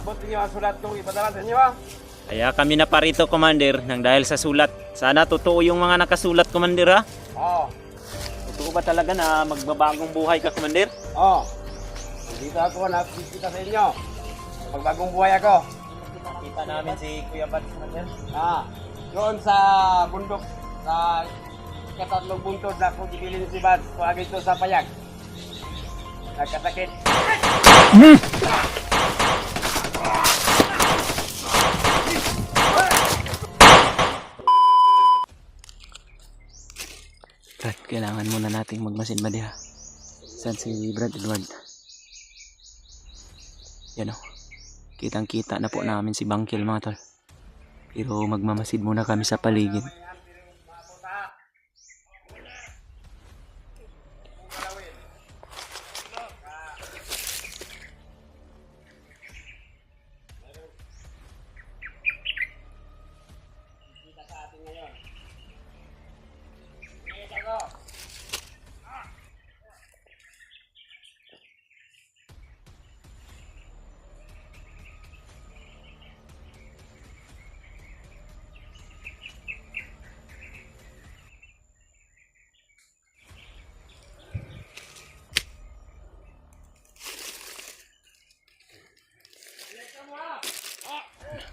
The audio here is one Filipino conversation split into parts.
Abot niyo ang sulat kong ipadala sa inyo ha. Kaya kami na parito, Commander, nang dahil sa sulat. Sana totoo yung mga nakasulat, Commander, ha? Oo. Totoo ba talaga na magbabagong buhay ka, Commander? Oo. Dito ako, nakikita sa inyo. Magbagong buhay ako. Nakita namin si Kuya Bad, Commander. Doon sa bundok, sa katatlong buntod na kung ibilin si Bad, pag ito sa payag. Nagkasakit. Brad, kailangan muna nating magmasin ba diha? Saan si Brad Edward? Yan o. Kitang kita na po namin si Bangkil, mga tol. Pero magmamasid muna kami sa paligid.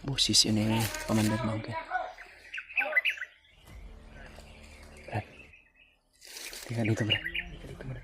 Busis yun eh, Commander Bangkil. Brad, tingnan dito, Brad. Dito, Brad.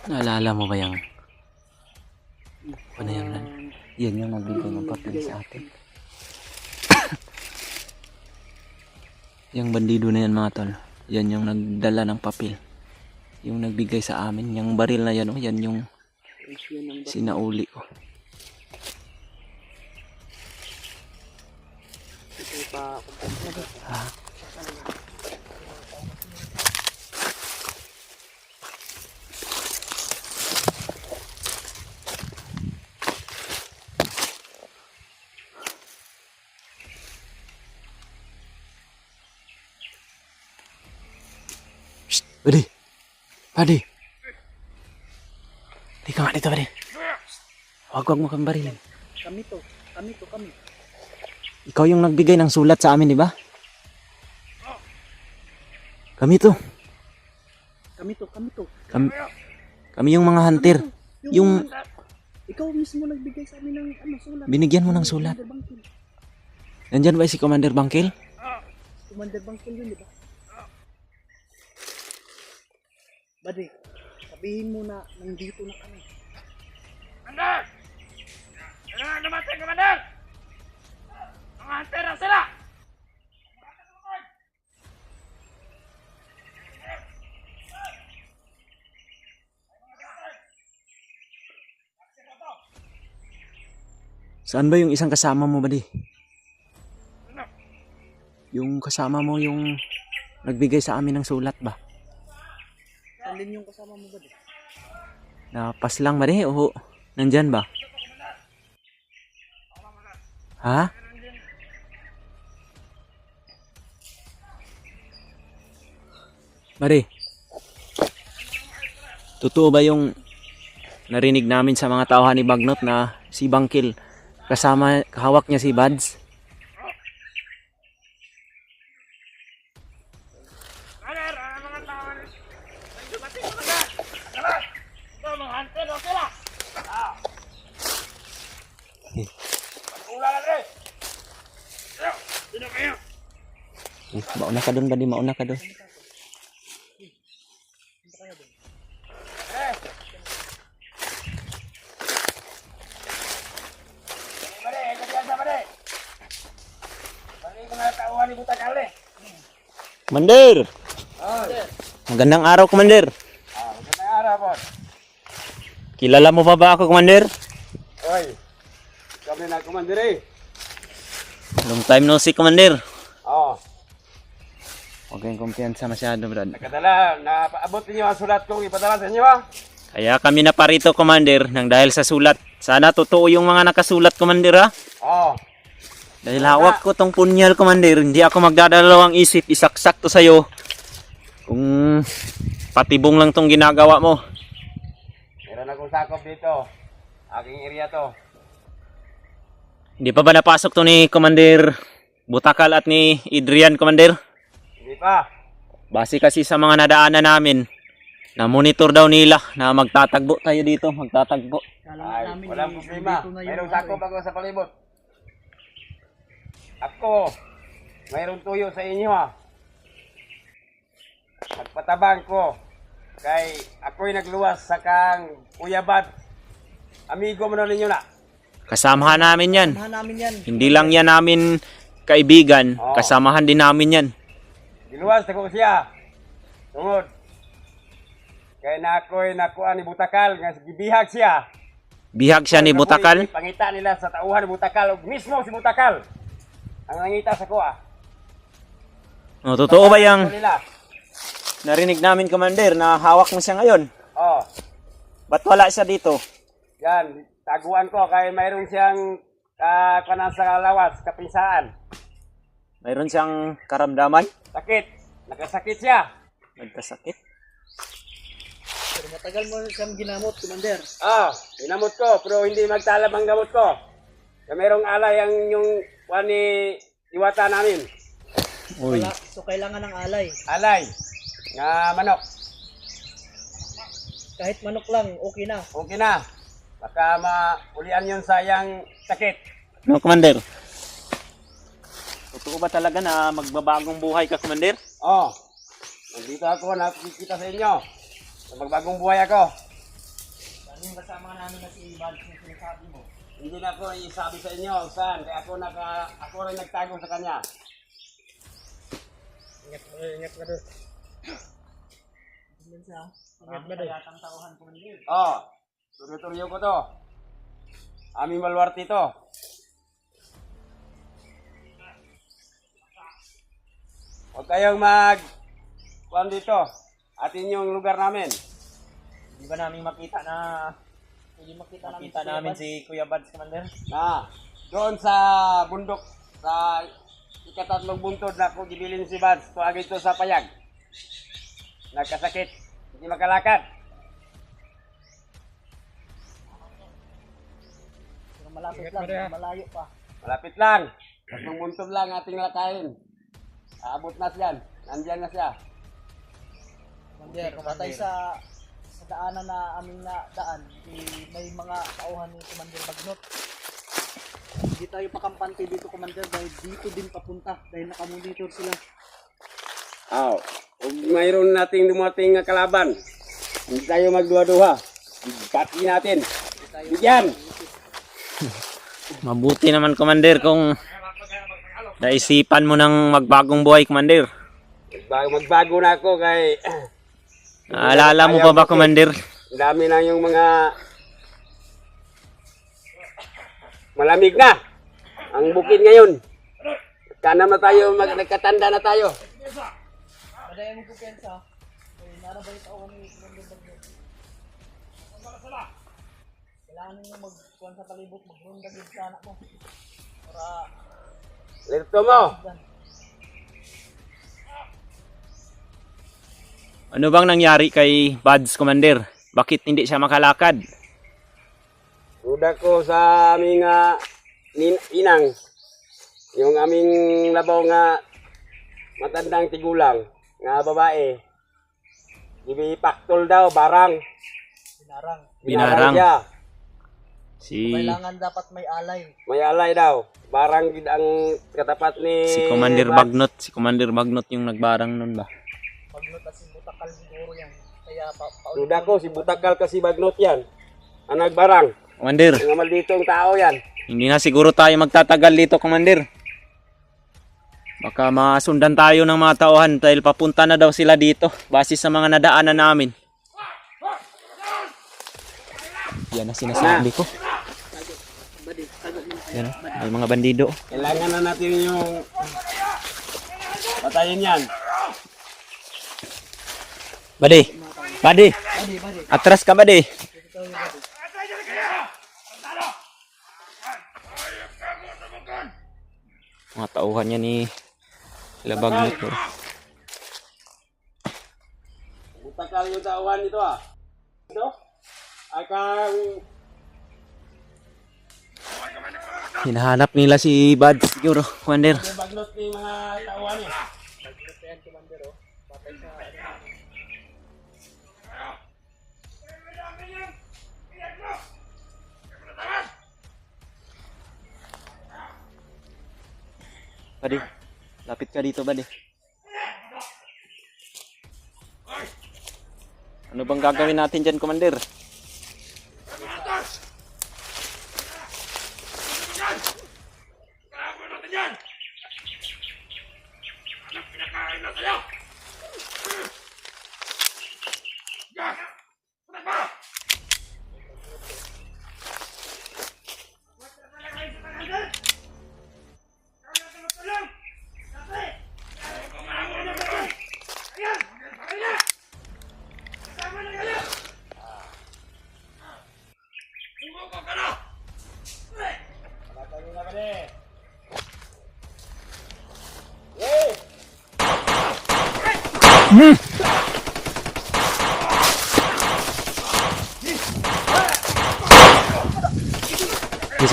Naalala mo ba yung ano yan? Yan yung nagbigay ng papel sa atin. Yung bandido na yan, mga tol. Yan yung nagdala ng papel. Yung nagbigay sa amin. Yung baril na yan, oh, yan yung sinauli ko. Ha? Padi, Padi. Di ka nga dito, Padi. Huwag mo kang barilin. Kami. Ikaw yung nagbigay ng sulat sa amin, di ba? Kami to. Kami yung mga hunter. Yung Ikaw mismo nagbigay sa amin ng sulat. binigyan mo ng sulat. Nandyan ba si Commander Bangkil? Commander Bangkil yun, di ba? Bade, sabihin mo na nandito na kami. Commander! Ano nga namatay, Commander? Mga hunter na sila! Saan ba yung isang kasama mo, Badi? Yung kasama mo yung nagbigay sa amin ng sulat ba? Saan din yung kasama mo, Bade? Napas lang, Badi? O nandyan ba? Ha? Badi, totoo ba yung narinig namin sa mga tauhan ni Bagnot na si Bangkil kasama, kahawak niya si Bads? Commander, ang mga tao dumating, Commander! Tara! Ito, mga hunter na sila! Pagkula na rin! Dito kayo! Mauna ka doon, Badi, mauna ka doon. Commander! Magandang araw, Commander. Magandang araw, boss. Kilala mo pa ba ako, Commander? Oy, kami na, Commander eh. Long time no see, Commander. Oo. Huwag kayong kumpiyansa masyado, Brad. Nakadala, napaabot niyo ang sulat kong ipadala sa inyo ha. Kaya kami na parito, Commander, nang dahil sa sulat. Sana totoo yung mga nakasulat, Commander, ha? Oo. Dahil hawak ko tong punyal, Commander, hindi ako magdadalawang isip, isaksak to sa'yo. Kung patibong lang tong ginagawa mo. Meron akong sakop dito. Aking area to. Hindi pa ba napasok to ni Commander Butakal at ni Adrian, Commander? Hindi pa. Base kasi sa mga nadaanan namin, na monitor daw nila na magtatagbo tayo dito, magtatagbo. Kala Ay, namin walang problema. dito na yung Mayroong ano sakop ako sa palibot. Ako, mayroong tuyo sa inyo ha. Magpatabang ko. Kay ako'y nagluwas sa kang Uyabad. Amigo mo na ninyo na. Kasamahan namin yan. Samahan namin yan. Hindi lang yan namin kaibigan, Oo. kasamahan din namin yan. Giluwas ako siya. Tungod. Kaya na ako'y nakuha ni Butakal. Nga gibihag siya. Bihag siya ni Butakal. Ako'y pangita nila sa tauhan ni Butakal. Ug mismo si Butakal. Ang nangita sa kuha. O, totoo ba yung Nila. narinig namin, Commander, na hawak mo siya ngayon? Oh. Ba't wala siya dito? Yan, taguan ko kay mayroon siyang kanan sa lawas, kapinsaan. Mayroon siyang karamdaman? Sakit. Nakasakit siya. Nagkasakit? Pero matagal mo siyang ginamot, Commander. Ginamot ko, pero hindi magtalab ang gamot ko. Kaya mayroong alay ang yung ni diwata namin. Uy. So kailangan ng alay. Alay. Nga manok. Kahit manok lang, okay na. Okay na. Baka maulian yun sa yang sakit. No, Commander? Totoo ba talaga na magbabagong buhay ka, Commander? Nandito ako, nakikita sa inyo. Magbagong buhay ako. Ano yung kasama namin na si Bad yung sinasabi mo? Hindi na ako isabi sa inyo saan. Kaya ako rin nagtago sa kanya. Ingat ka doon. Ingat ba doon? Ang tauhan, Commander. Turyo-turyo ko to. Aming malwarte to. Huwag kayong kuwan dito. Atin yung lugar namin. Hindi ba namin makita na Hindi makita namin si Kuya Bads, Commander? Doon sa bundok, sa ikatatlong buntod na ako gibilin si Bads, tuwag ito sa payag. Nagkasakit, hindi makalakad. Pero malapit lang, malayo pa. Malapit lang, tatlong buntod lang ating lakayin. Aabot na siya, nandiyan na siya. Commander, batay sa daanan na aming daan, may mga tauhan ni Commander Bagnot. Hindi tayo pakampante dito, Commander, dahil dito din papunta, dahil nakamonitor sila. Kung mayroon nating dumating na kalaban, hindi tayo magduha-duha. Pati natin. Bigyan. Mabuti naman, Commander, kung naisipan mo ng magbagong buhay, Commander. Magbago na ako kay... Naalala mo pa ba, Commander? Dami na yung mga... Malamig na. Ang bukid ngayon. Kana na tayo, nagkatanda na tayo. Madaya mo kumpiyansa, narabay tauhan ni Commander Bagnot. Kailangan nyo magkuhan sa palibot, magrundag yung sana mo. Para... Lito mo. Ano bang nangyari kay Bads, Commander? Bakit hindi siya makalakad? Ruda ko sa aming inang. Yung aming labaw nga matandang tigulang nga babae. Gibipaktol daw, barang. Binarang. Siya. Kailangan dapat may alay. May alay daw. Barang gid ang katapat ni... Si Commander Bagnot. Si Commander Bagnot yung nagbarang nun ba? Bagnot at si Butakal siguro yan. Kaya Ruda ko, si Butakal kasi Bagnot yan. Ang nagbarang. Commander, Mga malditong tao yan. hindi na siguro tayo magtatagal dito, Commander. Baka masundan tayo ng mga tauhan dahil papunta na daw sila dito base sa mga nadaanan namin. Yan ang sinasabi ko. Yan, may mga bandido. Kailangan na natin yung patayin yan. Badi, Badi, atras ka, Badi. Mga tauhan niya ni Labagnot. Oh. Butakal yung tauhan nito ah. Ito? Ay kang... Hinahanap nila si Bad siguro, Commander. May baglot ni mga tauhan eh. Ayan, Commander, oh. Patay sa... Buddy, lapit ka dito, buddy. Ano bang gagawin natin dyan, Commander?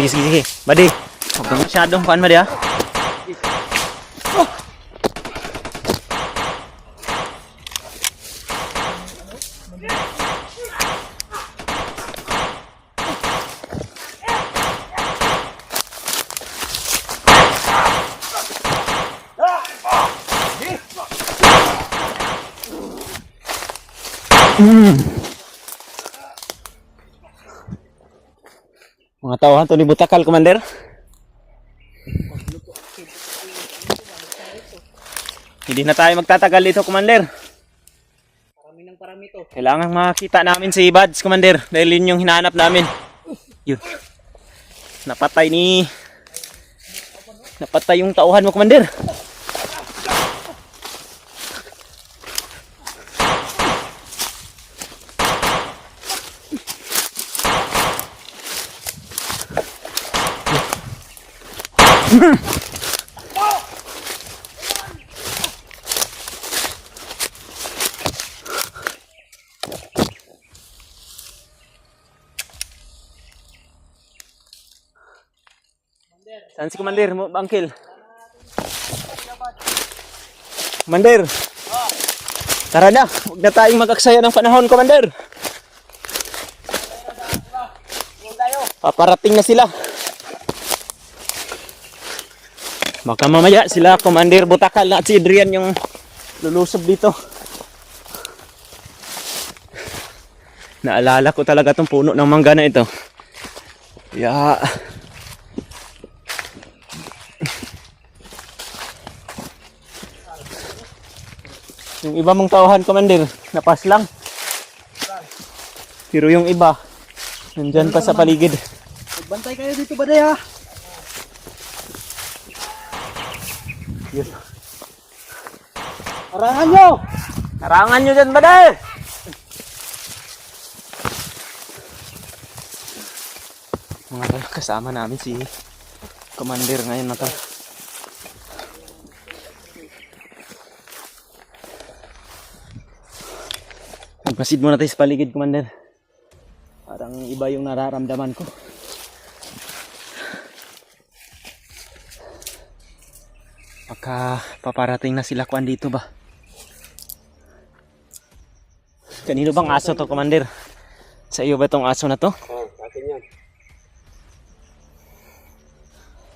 Sige. Buddy, huwag kang masyadong kuhan, buddy, ha? Mga tauhan to ni Butakal, Commander. Hindi na tayo magtatagal dito, Commander. Parami to. Kailangan makita namin si Bads, Commander. Dahil yun yung hinahanap namin. Yun. Napatay yung tauhan mo, Commander. Saan si Commander? Bangkil. Commander. Tara na. Huwag na tayong mag-aksaya ng panahon, Commander. Paparating na sila. Baka mamaya sila, Commander Butakal at si Adrian yung lulusob dito. Naalala ko talaga itong puno ng mangga na ito. Yeah. Yung iba mong tauhan, Commander, napas lang. Pero yung iba, nandyan pa sa paligid. Magbantay kayo dito, baday, ha? Yun. Harangan nyo! Harangan nyo dyan, baday! Mga tol, kasama namin si Commander ngayon na to. Magmasid muna tayo sa paligid, Commander. Parang iba yung nararamdaman ko. Baka paparating na sila kuan dito ba? Kanino bang aso to, Commander? Sa iyo ba tong aso na to? Oh, akin yan.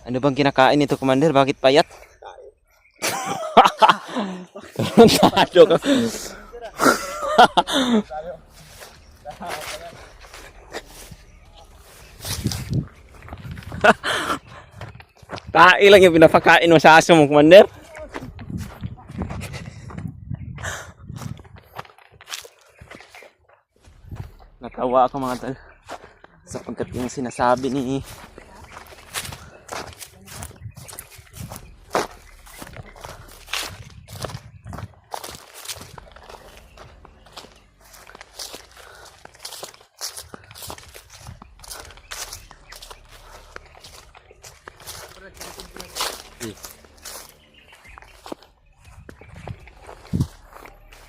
Ano bang kinakain nito, Commander? Bakit payat? Tado ka. Tae lang yung pinapakain mo sa aso mo, Commander. Natawa ako, mga tal, sapagkat yung sinasabi ni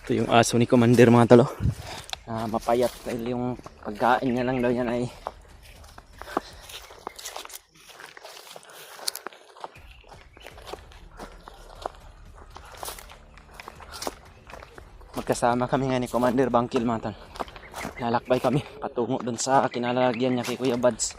Ito yung aso ni Commander mga talo. Mapayat dahil yung pagkain niya lang daw yan ay magkasama kami nga ni Commander Bangkil mga talo. Lalakbay kami patungo dun sa kinalalagyan niya kay Kuya Buds.